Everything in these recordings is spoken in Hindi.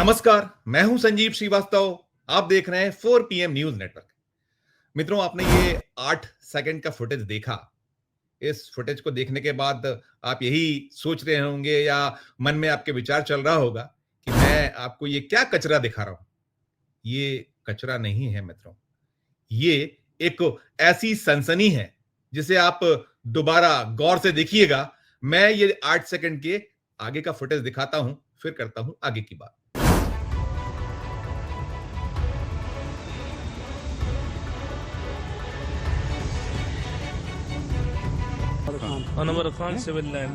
नमस्कार, मैं हूं संजीव श्रीवास्तव। आप देख रहे हैं 4 पीएम न्यूज नेटवर्क। मित्रों, आपने ये 8 सेकंड का फुटेज देखा। इस फुटेज को देखने के बाद आप यही सोच रहे होंगे या मन में आपके विचार चल रहा होगा कि मैं आपको ये क्या कचरा दिखा रहा हूं। ये कचरा नहीं है मित्रों। ये एक ऐसी सनसनी है जिसे आप दोबारा गौर से देखिएगा। मैं ये 8 सेकंड के आगे का फुटेज दिखाता हूं, फिर करता हूं आगे की बात। अनवर खान सिविल लाइन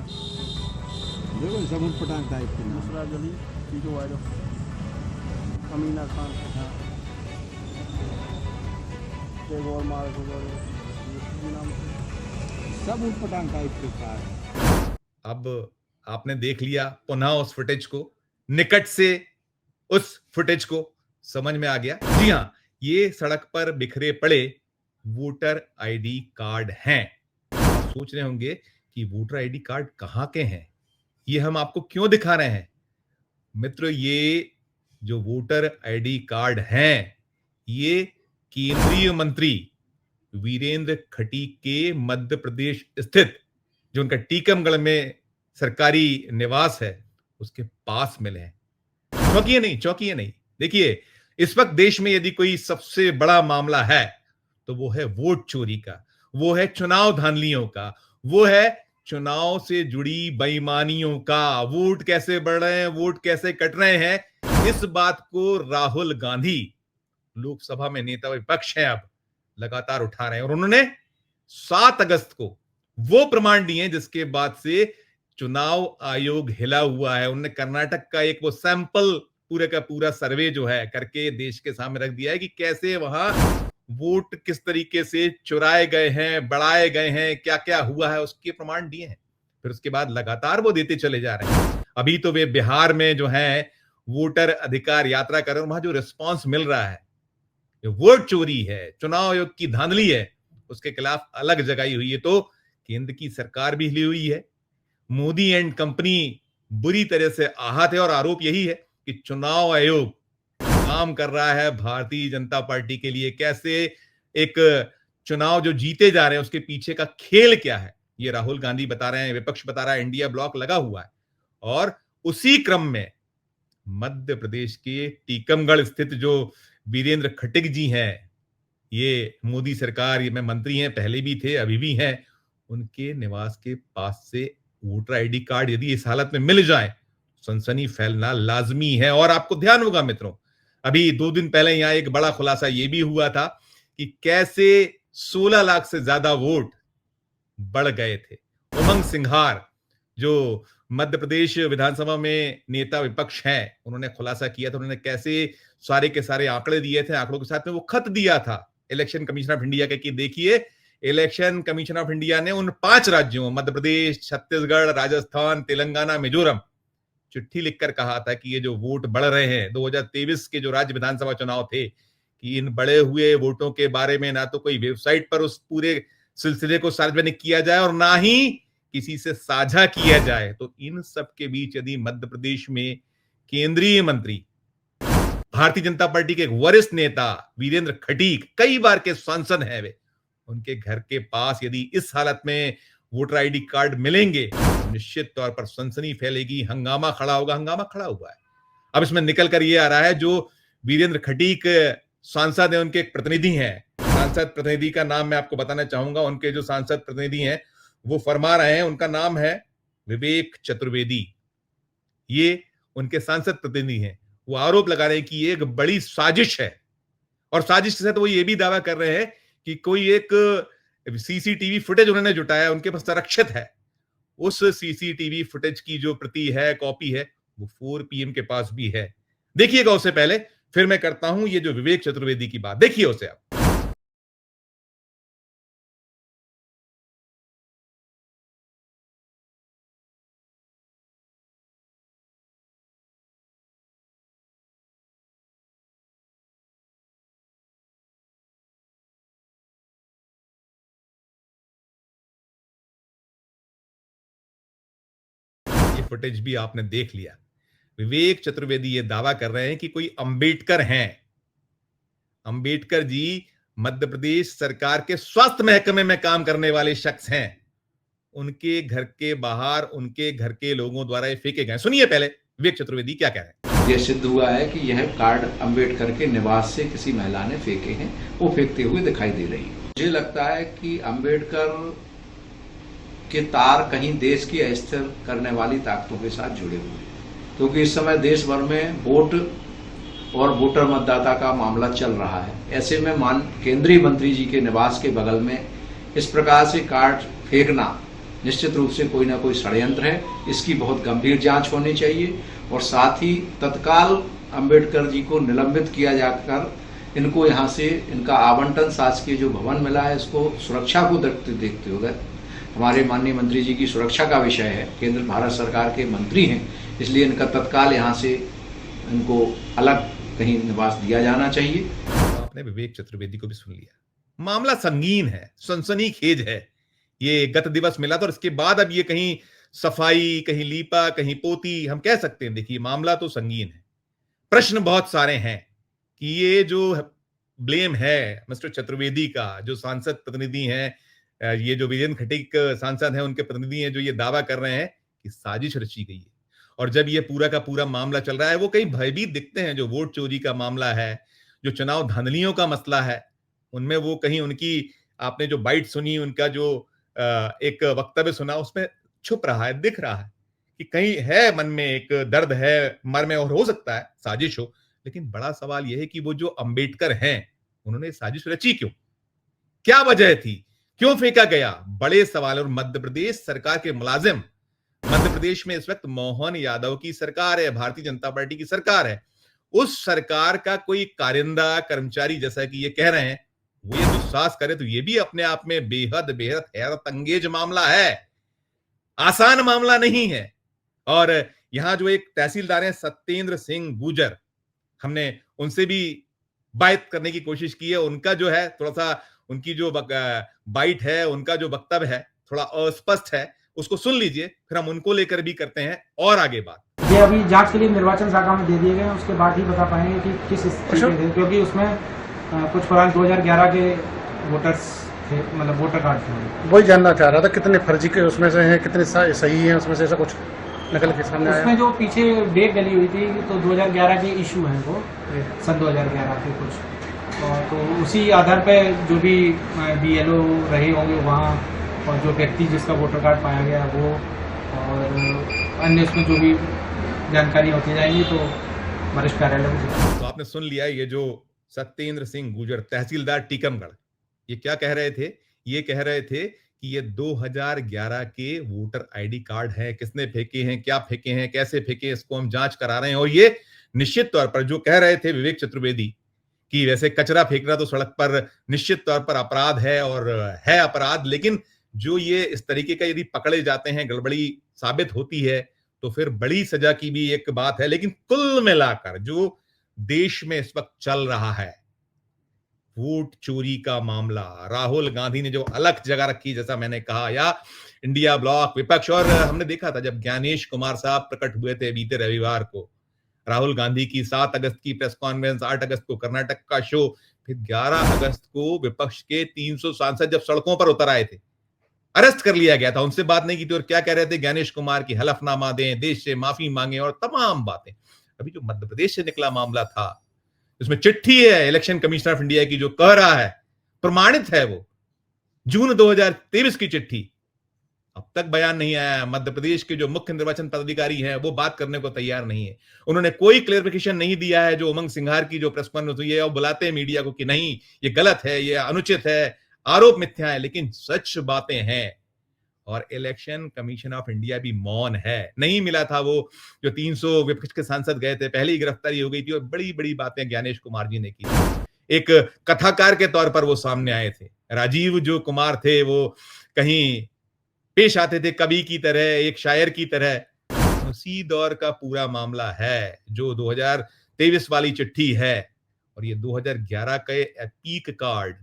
देखो जमुन पठान टाइप के नाम मुसराज अली टीटू वायरस अमीना खान टैगोर मार्ग नाम से सब उठ पठान टाइप के कार। अब आपने देख लिया पुनः उस फुटेज को, निकट से उस फुटेज को समझ में आ गया। जी हां, ये सड़क पर बिखरे पड़े वोटर आईडी कार्ड हैं। आप सोच रहे होंगे कि वोटर आईडी कार्ड कहां के हैं, ये हम आपको क्यों दिखा रहे हैं। मित्र, ये जो वोटर आईडी कार्ड हैं, ये केंद्रीय मंत्री वीरेंद्र खटीक के मध्य प्रदेश स्थित जो उनका टीकमगढ़ में सरकारी निवास है, उसके पास मिले हैं। चौंकिए नहीं, चौंकिए नहीं। देखिए, इस वक्त देश में यदि कोई सबसे बड़ा मामला है, तो वो है वोट चोरी का, वो है चुनाव धांधलियों का, वो है चुनाव से जुड़ी बेईमानियों का। वोट कैसे बढ़ रहे हैं, वोट कैसे कट रहे हैं, इस बात को राहुल गांधी, लोकसभा में नेता विपक्ष हैं, अब लगातार उठा रहे हैं। और उन्होंने 7 अगस्त को वो प्रमाण दिए जिसके बाद से चुनाव आयोग हिला हुआ है। उन्होंने कर्नाटक का एक वो सैंपल पूरे का पूरा सर्वे जो है करके देश के सामने रख दिया है कि कैसे वहां वोट किस तरीके से चुराए गए हैं, बढ़ाए गए हैं, क्या क्या हुआ है, उसके प्रमाण दिए हैं। फिर उसके बाद लगातार वो देते चले जा रहे हैं। अभी तो वे बिहार में जो है वोटर अधिकार यात्रा कर रहे हैं, वहां जो रिस्पॉन्स मिल रहा है, वोट चोरी है, चुनाव आयोग की धांधली है, उसके खिलाफ अलग जगाई हुई है। तो केंद्र की सरकार भी हिली हुई है। मोदी एंड कंपनी बुरी तरह से आहत है और आरोप यही है कि चुनाव आयोग काम कर रहा है भारतीय जनता पार्टी के लिए। कैसे एक चुनाव जो जीते जा रहे हैं उसके पीछे का खेल क्या है, ये राहुल गांधी बता रहे हैं, विपक्ष बता रहा है, इंडिया ब्लॉक लगा हुआ है। और उसी क्रम में मध्य प्रदेश के टीकमगढ़ स्थित जो वीरेंद्र खटीक जी हैं, ये मोदी सरकार में मंत्री हैं, पहले भी थे, अभी भी हैं, उनके निवास के पास से वोटर आईडी कार्ड यदि इस हालत में मिल जाए, सनसनी फैलना लाजमी है। और आपको ध्यान होगा मित्रों, अभी 2 दिन पहले यहां एक बड़ा खुलासा यह भी हुआ था कि कैसे 16 लाख से ज्यादा वोट बढ़ गए थे। उमंग सिंघार, जो मध्य प्रदेश विधानसभा में नेता विपक्ष हैं, उन्होंने खुलासा किया था। उन्होंने कैसे सारे के सारे आंकड़े दिए थे, आंकड़ों के साथ में वो खत दिया था इलेक्शन कमीशन ऑफ इंडिया के कि देखिए, इलेक्शन कमीशन ऑफ इंडिया ने उन 5 राज्यों मध्य प्रदेश, छत्तीसगढ़, राजस्थान, तेलंगाना, मिजोरम चिट्ठी लिखकर कहा था कि ये जो वोट बढ़ रहे हैं 2023 के जो राज्य विधानसभा चुनाव थे, कि इन बढ़े हुए वोटों के बारे में ना तो कोई वेबसाइट पर उस पूरे सिलसिले को सार्वजनिक किया जाए और ना ही किसी से साझा किया जाए। तो इन सब के बीच यदि मध्य प्रदेश में केंद्रीय मंत्री, भारतीय जनता पार्टी के एक वरिष्ठ नेता वीरेंद्र खटीक, कई बार के सांसद हैं वे, उनके घर के पास यदि इस हालत में वोटर आईडी कार्ड मिलेंगे, तो निश्चित तौर पर सनसनी फैलेगी, हंगामा खड़ा होगा। हंगामा खड़ा हुआ है। अब इसमें निकल कर ये आ रहा है, जो वीरेंद्र खटीक सांसद है, उनके एक प्रतिनिधि हैं, सांसद प्रतिनिधि का नाम मैं आपको बताना चाहूंगा। उनके जो सांसद प्रतिनिधि हैं वो फरमा रहे हैं, उनका नाम है विवेक चतुर्वेदी। ये उनके सांसद प्रतिनिधि हैं। वो आरोप लगा रहे हैं कि ये एक बड़ी साजिश है, और साजिश के साथ वो ये भी दावा कर रहे हैं कि कोई एक सीसीटीवी फुटेज उन्होंने जुटाया, उनके पास संरक्षित है। उस सीसीटीवी फुटेज की जो प्रति है, कॉपी है, वो 4 पीएम के पास भी है। देखिएगा उसे पहले, फिर मैं करता हूं ये जो विवेक चतुर्वेदी की बात। देखिए उसे आप। ये फुटेज भी आपने देख लिया। विवेक चतुर्वेदी ये दावा कर रहे हैं कि कोई अंबेडकर हैं। अंबेडकर जी मध्य प्रदेश सरकार के स्वास्थ्य महकमे में काम करने वाले शख्स हैं। उनके घर के बाहर उनके घर के लोगों द्वारा ये फेंके गए। सुनिए पहले विवेक चतुर्वेदी क्या कह रहे हैं। यह सिद्ध हुआ है कि यह कार्ड अंबेडकर के निवास से किसी महिला ने फेंके हैं, वो फेंकते हुए दिखाई दे रही है। मुझे लगता है कि अंबेडकर के तार कहीं देश की अस्थिर करने वाली ताकतों के साथ जुड़े हुए हैं, क्योंकि इस समय देश भर में वोट और वोटर मतदाता का मामला चल रहा है। ऐसे में केंद्रीय मंत्री जी के निवास के बगल में इस प्रकार से कार्ड फेंकना निश्चित रूप से कोई ना कोई षड्यंत्र है। इसकी बहुत गंभीर जांच होनी चाहिए और साथ ही तत्काल अंबेडकर जी को निलंबित किया जाकर इनको यहाँ से इनका आवंटन शासकीय जो भवन मिला है इसको सुरक्षा को देखते हुए हमारे माननीय मंत्री जी की सुरक्षा का विषय है। केंद्र भारत सरकार के मंत्री हैं, इसलिए इनका तत्काल यहाँ से इनको अलग कहीं निवास दिया जाना चाहिए। आपने विवेक चतुर्वेदी को भी सुन लिया। मामला संगीन है, सनसनीखेज है। ये गत दिवस मिला था और इसके बाद अब ये कहीं सफाई, कहीं लीपा, कहीं पोती, हम कह सकते हैं। देखिए मामला तो संगीन है, प्रश्न बहुत सारे हैं कि ये जो ब्लेम है मिस्टर चतुर्वेदी का, जो सांसद प्रतिनिधि हैं, ये जो वीरेंद्र खटीक सांसद हैं, उनके प्रतिनिधि हैं, जो ये दावा कर रहे हैं कि साजिश रची गई है। और जब ये पूरा का पूरा मामला चल रहा है, वो कहीं भयभीत दिखते हैं। जो वोट चोरी का मामला है, जो चुनाव धांधलियों का मसला है, उनमें वो कहीं उनकी आपने जो बाइट सुनी, उनका जो एक वक्तव्य सुना, उसमें छुप रहा है, दिख रहा है कि कहीं है मन में एक दर्द है, मर में, और हो सकता है साजिश हो। लेकिन बड़ा सवाल यह है कि वो जो अंबेडकर हैं, उन्होंने साजिश रची क्यों? क्या वजह थी? क्यों फेंका गया? बड़े सवाल। और मध्य प्रदेश सरकार के मुलाजिम, मध्य प्रदेश में इस वक्त मोहन यादव की सरकार है, भारतीय जनता पार्टी की सरकार है। उस सरकार का कोई कारिंदा, कर्मचारी, जैसा कि ये कह रहे हैं, वो ये दुस्साहस करे तो ये भी अपने आप में बेहद बेहद हैरत अंगेज मामला है, आसान मामला नहीं है। और यहां जो एक तहसीलदार हैं सत्येंद्र सिंह गुजर, हमने उनसे भी बात करने की कोशिश की है। उनका जो है थोड़ा सा, उनकी जो बाइट है, उनका जो वक्तव्य है थोड़ा अस्पष्ट है, उसको सुन लीजिए, फिर हम उनको लेकर भी करते हैं और आगे बात। ये अभी जांच के लिए निर्वाचन शाखा में दे दिए गए हैं, उसके बाद ही बता पाएंगे कि किस स्थिति में थे, क्योंकि उसमें कुछ पुराने 2011 के वोटर्स थे, मतलब वोटर कार्ड थे। वही जानना चाह रहा था कितने फर्जी के उसमें से हैं, कितने सही हैं, उसमें से ऐसा कुछ निकल के सामने आया? उसमें जो पीछे डेट डली हुई थी तो 2011 के इशू हैं वो, सन 2011 के कुछ, और तो उसी आधार पे जो भी BLO रहे होंगे वहाँ, और जो व्यक्ति जिसका वोटर कार्ड पाया गया वो, और अन्य उसमें जो भी जानकारी होती जाएंगी तो वरिष्ठ कार्यालय में। तो आपने सुन लिया, ये जो सत्येंद्र सिंह गुजर, तहसीलदार टीकमगढ़, ये क्या कह रहे थे? ये कह रहे थे कि ये 2011 के वोटर ID कार्ड है, किसने फेंके हैं, क्या फेंके हैं, कैसे फेंके, इसको हम जांच करा रहे हैं। और ये निश्चित तौर पर जो कह रहे थे विवेक चतुर्वेदी कि वैसे कचरा फेंकना तो सड़क पर निश्चित तौर पर अपराध है, और है अपराध, लेकिन जो ये इस तरीके का यदि पकड़े जाते हैं, गड़बड़ी साबित होती है, तो फिर बड़ी सजा की भी एक बात है। लेकिन कुल मिलाकर जो देश में इस वक्त चल रहा है, वोट चोरी का मामला, राहुल गांधी ने जो अलग जगह रखी, जैसा मैंने कहा, या इंडिया ब्लॉक, विपक्ष, और हमने देखा था जब ज्ञानेश कुमार साहब प्रकट हुए थे बीते रविवार को, राहुल गांधी की 7 अगस्त की प्रेस कॉन्फ्रेंस, 8 अगस्त को कर्नाटक का शो, फिर 11 अगस्त को विपक्ष के 300 सांसद जब सड़कों पर उतर आए थे, अरेस्ट कर लिया गया था, उनसे बात नहीं की थी। और क्या कह रहे थे? ज्ञानेश कुमार की हलफनामा दें, देश से माफी मांगे, और तमाम बातें। अभी जो मध्य प्रदेश से निकला मामला था, उसमें चिट्ठी है इलेक्शन कमिश्नर ऑफ इंडिया की, जो कह रहा है, प्रमाणित है, वो जून 2023 की चिट्ठी। अब तक बयान नहीं आया। मध्य प्रदेश के जो मुख्य निर्वाचन पदाधिकारी हैं वो बात करने को तैयार नहीं है। उन्होंने कोई क्लेरिफिकेशन नहीं दिया है। जो उमंग सिंघार की जो प्रेस कॉन्फ्रेंस हुई है, वो बुलाते हैं मीडिया को कि नहीं, ये गलत है, ये अनुचित है, आरोप मिथ्या है, लेकिन सच बातें हैं। और इलेक्शन कमीशन ऑफ इंडिया भी मौन है। नहीं मिला था वो जो 300 विपक्ष के सांसद गए थे, पहले ही गिरफ्तारी हो गई थी, और बड़ी बड़ी बातें ज्ञानेश कुमार जी ने की। एक कथाकार के तौर पर वो सामने आए थे। राजीव जो कुमार थे वो कहीं पेश आते थे कवि की तरह, एक शायर की तरह। उसी दौर का पूरा मामला है जो 2023 वाली चिट्ठी है। और ये 2011 के एपीक कार्ड,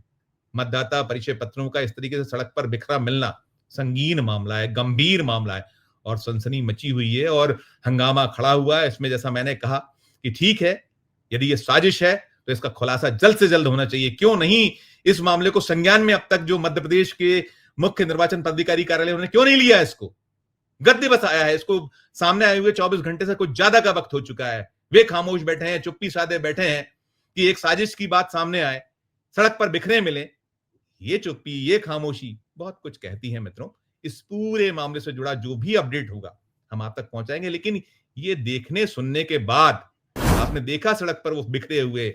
मतदाता परिचय पत्रों का इस तरीके से सड़क पर बिखरा मिलना संगीन मामला है, गंभीर मामला है। और सनसनी मची हुई है और हंगामा खड़ा हुआ है इसमें। जैसा मैंने कहा कि ठीक है, यदि ये साजिश है तो इसका खुलासा जल्द से जल्द होना चाहिए। क्यों नहीं इस मामले को संज्ञान में अब तक जो मध्य प्रदेश के मुख्य निर्वाचन पदाधिकारी कार्यालय उन्होंने क्यों नहीं लिया? इसको गत दिवस आया है, इसको सामने आए हुए 24 घंटे से कुछ ज्यादा का वक्त हो चुका है। वे खामोश बैठे हैं, चुप्पी साधे बैठे हैं कि एक साजिश की बात सामने आए, सड़क पर बिखरे मिले। ये चुप्पी, ये खामोशी बहुत कुछ कहती है मित्रों। इस पूरे मामले से जुड़ा जो भी अपडेट होगा हम आप तक पहुंचाएंगे, लेकिन ये देखने सुनने के बाद आपने देखा सड़क पर वो बिखरे हुए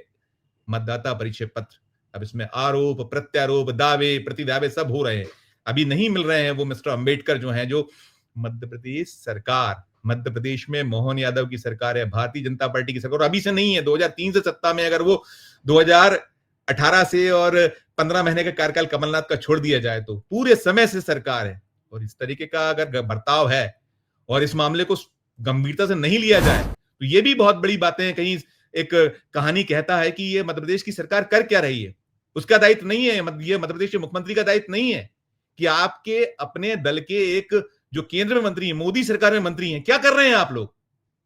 मतदाता परिचय पत्र, अब इसमें आरोप प्रत्यारोप दावे प्रतिदावे सब हो रहे हैं। अभी नहीं मिल रहे हैं वो मिस्टर अंबेडकर जो हैं, जो मध्य प्रदेश सरकार, मध्य प्रदेश में मोहन यादव की सरकार है, भारतीय जनता पार्टी की सरकार, और अभी से नहीं है, 2003 से सत्ता में। अगर वो 2018 से और 15 महीने का कार्यकाल कमलनाथ का छोड़ दिया जाए तो पूरे समय से सरकार है। और इस तरीके का अगर बर्ताव है और इस मामले को गंभीरता से नहीं लिया जाए तो ये भी बहुत बड़ी बातें हैं। कहीं एक कहानी कहता है कि ये मध्य प्रदेश की सरकार कर क्या रही है, उसका दायित्व नहीं है। ये मध्य प्रदेश के मुख्यमंत्री का दायित्व नहीं है कि आपके अपने दल के एक जो केंद्र में मंत्री है, मोदी सरकार में मंत्री हैं, क्या कर रहे हैं आप लोग?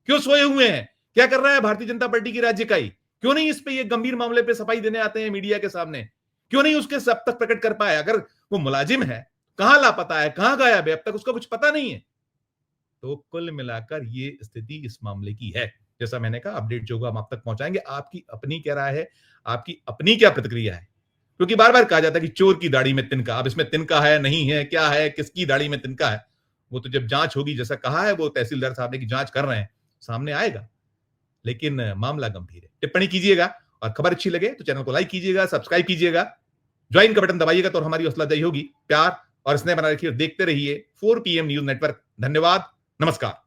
क्यों सोए हुए हैं? क्या कर रहा है भारतीय जनता पार्टी की राज्य इकाई? क्यों नहीं इस पे ये गंभीर मामले पे सफाई देने आते हैं मीडिया के सामने? क्यों नहीं उसके सब तक प्रकट कर पाए? अगर वो मुलाजिम है, कहां लापता है, कहां गायब है, अब तक उसका कुछ पता नहीं है। तो कुल मिलाकर ये स्थिति इस मामले की है। जैसा मैंने कहा, अपडेट जो होगा हम आप तक पहुंचाएंगे। आपकी अपनी क्या राय है, आपकी अपनी क्या प्रतिक्रिया है? क्योंकि बार बार कहा जाता है कि चोर की दाढ़ी में तिनका। अब इसमें तिनका है नहीं है, क्या है, किसकी दाढ़ी में तिनका है, वो तो जब जांच होगी, जैसा कहा है वो तहसीलदार साहब ने की जांच कर रहे हैं, सामने आएगा। लेकिन मामला गंभीर है। टिप्पणी कीजिएगा और खबर अच्छी लगे तो चैनल को लाइक कीजिएगा, सब्सक्राइब कीजिएगा, ज्वाइन का बटन दबाइएगा तो हमारी हौसला अफजाई होगी। प्यार और स्नेह बना रखिए और देखते रहिए 4 PM न्यूज नेटवर्क। धन्यवाद, नमस्कार।